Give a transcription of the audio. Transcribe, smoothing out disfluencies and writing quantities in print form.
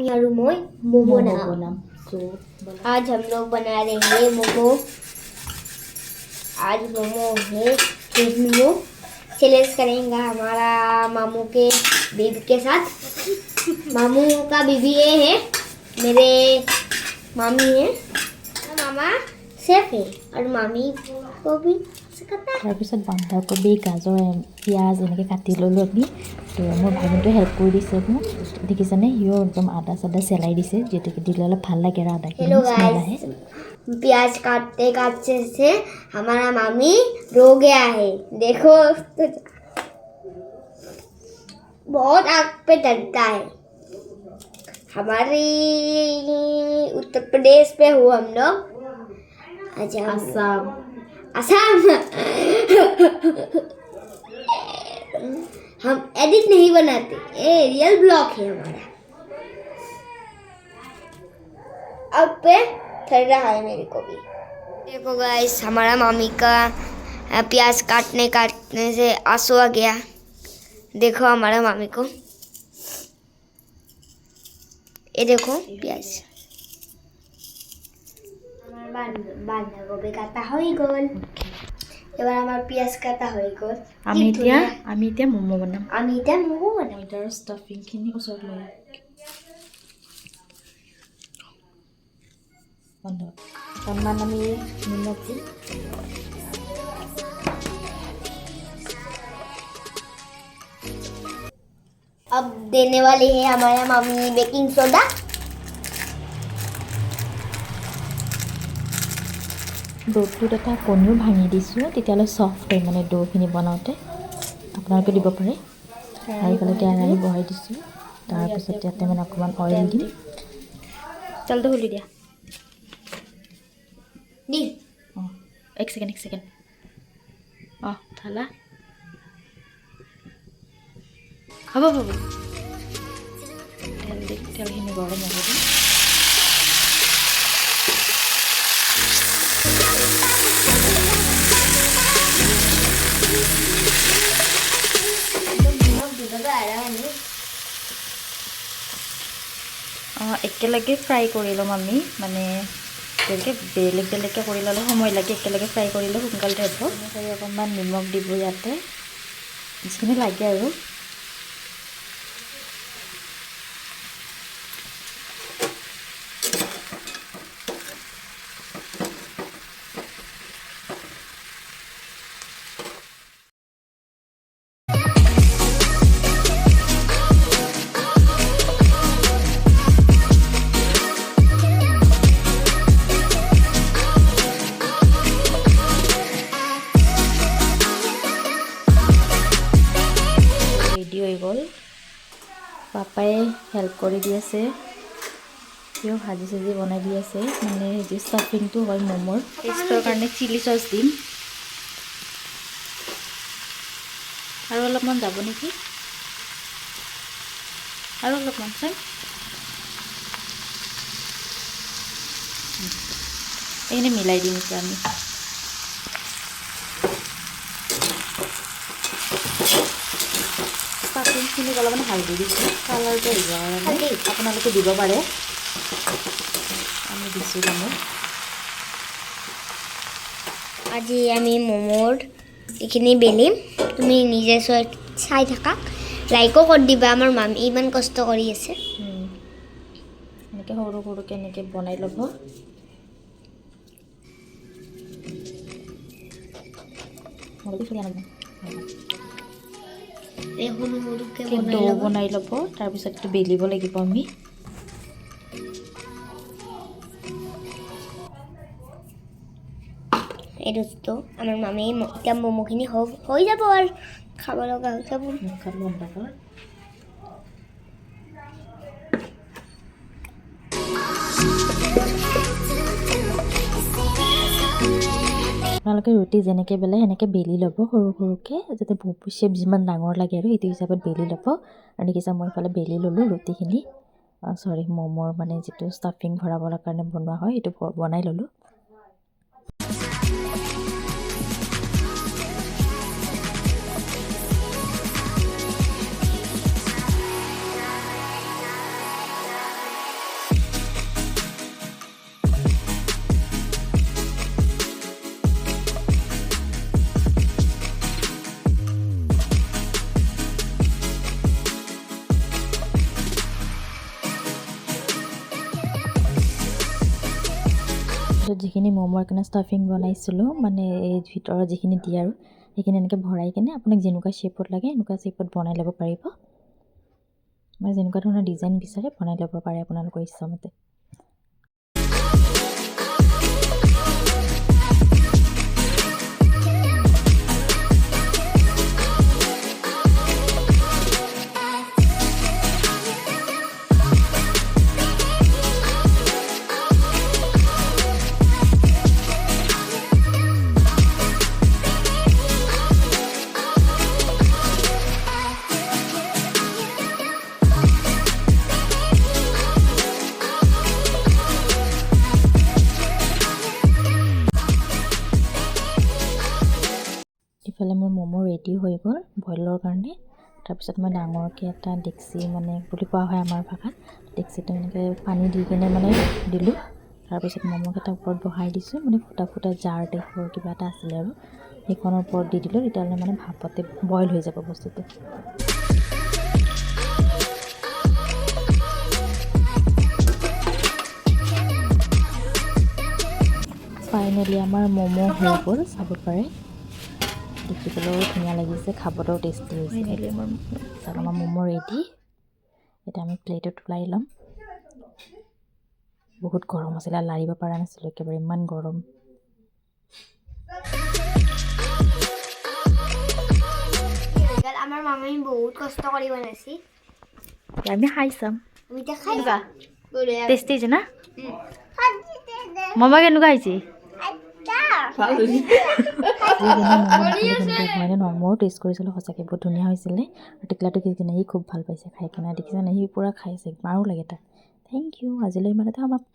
यारू मोई मोमो मोमो नाम। तो आज हम लोग बना रहे हैं मोमो। आज मोमो है चीज मोमो। चैलेंज करेंगे हमारा मामू के बीबी के साथ। मामू का बीबी ये है, मेरे मामी है, मामा शेफ है और मामी को भी सिखाता है। তাৰপিছত বন্ধাকবি গাজৰ পিঁয়াজ এনেকৈ কাটি ল'লোঁ আমি তো মোৰ ভাগিনটোৱে হেল্প কৰি দিছে মোক দেখিছেনে সিও একদম আদা চাদা চেলাই দিছে যিহেতুকে দিলে অলপ ভাল লাগে আৰু আদাখিনি हेलो স্মেল আহে गाइस, प्याज काटते काटते से हमारा मामी रो गया है। देखो तो बहुत आग पे डरता है। हमारी उत्तर प्रदेश पे हो हम लोग। আছাম असम। हम एडिट नहीं बनाते, ये रियल ब्लॉग है हमारा। अब पे ठर रहा है मेरे को भी। देखो गाइस, हमारा मामी का प्याज काटने काटने से आंसू आ गया। देखो हमारा मामी को, ये देखो प्याज। बांधा गोभी काटा हो गल। এবার আমার পিয়াজ কাটা হয়ে গল। আমি এতিয়া ম'ম' বনাম আমি এটা মোমো বানাম। তাৰ ষ্টাফিংখিনি ওচৰত লৈ বন্ধ অকণমান আমি নিমখ দিম अब देने वाली है हमारा मामी बेकिंग सोडा। ড'টোত এটা কণীও ভাঙি দিছোঁ তেতিয়াহ'লে চফ্ট হয় মানে ড'খিনি বনাওঁতে আপোনালোকে দিব পাৰে আৰু ইফালে কেৰাহী বহাই দিছোঁ তাৰপিছত ইয়াতে মানে অকণমান অইল দিম তেলটো খুলি দিয়া दी অঁ এক ছেকেণ্ড অঁ ঢালা হ'ব তেলখিনি গৰম হ'ব দিম একেলগে ফ্ৰাই কৰি ল'ম আমি মানে তেনেকৈ বেলেগকৈ কৰি ল'লে সময় লাগে একেলগে ফ্ৰাই কৰিলে সোনকালে হ'ব অকণমান নিমখ দিব ইয়াতে যিখিনি লাগে আৰু ৰেডি হৈ গ'ল পাপাই হেল্প কৰি দি আছে সিও ভাজি চাজি বনাই দি আছে মানে যি ষ্টাফিংটো হয় ম'মৰ টেষ্টৰ কাৰণে চিলি চচ দিম আৰু অলপমান যাব নেকি আৰু অলপমান চাই এইখিনি মিলাই দিম এতিয়া আমি ষ্টাফিংখিনি অলপমান হালধি দিছোঁ কালাৰটো আহিব কাৰণে আপোনালোকে দিব পাৰে আমি দিছোঁ মানে আজি আমি মোমোৰ এইখিনি বেলিম। তুমি নিজে চাই থাকা, লাইকো কৰি দিবা। আমাৰ মামী ইমান কষ্ট কৰি আছে। এনেকৈ সৰু সৰুকৈ এনেকৈ বনাই ল'ব এই সৰু সৰুকৈ বনাই ল'ব তাৰপিছত এইটো বেলিব লাগিব আমি এই দোস্ত আমাৰ মামী এতিয়া ম'ম'খিনি হৈ যাব আৰু খাব লগা হৈ যাব। মুখত বন্ধ কৰ আপোনালোকে ৰুটি যেনেকৈ বেলে সেনেকৈ বেলি ল'ব সৰু সৰুকৈ যাতে শ্বেপ যিমান ডাঙৰ লাগে আৰু সেইটো হিচাপত বেলি ল'ব আৰু দেখিছা মই ইফালে বেলি ল'লোঁ ৰুটিখিনি ম'মৰ মানে যিটো ষ্টাফিং ভৰাবৰ কাৰণে বনোৱা হয় সেইটো বনাই ল'লোঁ তাৰপিছত যিখিনি ম'মৰ কাৰণে ষ্টাফিং বনাইছিলোঁ মানে এই ভিতৰত যিখিনি দিয়ে আৰু সেইখিনি এনেকৈ ভৰাই কিনে আপোনাক যেনেকুৱা শ্বেপত লাগে এনেকুৱা শ্বেপত বনাই ল'ব পাৰিব মানে যেনেকুৱা ধৰণৰ ডিজাইন বিচাৰে বনাই ল'ব পাৰে আপোনালোকৰ ইচ্ছামতে ইফালে মোৰ ম'ম' ৰেডি হৈ গ'ল বইলৰ কাৰণে তাৰপিছত মই ডাঙৰকৈ এটা ডেক্সি মানে বুলি কোৱা হয় আমাৰ ভাষাত ডেক্সিটো এনেকৈ পানী দি কিনে মানে দিলোঁ তাৰপিছত ম'ম'কেইটা ওপৰত বহাই দিছোঁ মানে ফুটা জাৰ টাইপৰ কিবা এটা আছিলে আৰু সেইখনৰ ওপৰত দি দিলোঁ তেতিয়াহ'লে মানে ভাপতে বইল হৈ যাব বস্তুটো ফাইনেলি আমাৰ ম'ম' হৈ গ'ল চাব পাৰে দেখিবলৈও ধুনীয়া লাগিছে খাবলৈও টেষ্টি হৈছে আমাৰ ম'ম' ৰেডি এতিয়া আমি প্লেটত ওলাই ল'ম বহুত গৰম আছিলে লাৰিব পৰা নাছিলোঁ একেবাৰে ইমান গৰম আমাৰ মামাই বহুত কষ্ট কৰি বনাইছে আমি খাই চাম আমি এতিয়া খাই দিবা টেষ্টি হৈছে না ম'ম' কেনেকুৱা হৈছে ময়ো টেষ্ট কৰিছিলোঁ সঁচাকৈ বহুত ধুনীয়া হৈছিলে আৰু টিকলাটো কিনে সি খুব ভাল পাইছে খাই কিনে দেখিছেনে সি পূৰা খাইছে মাৰো লাগে তাক থেংক ইউ আজিলৈ ইমানতে সমাপ্ত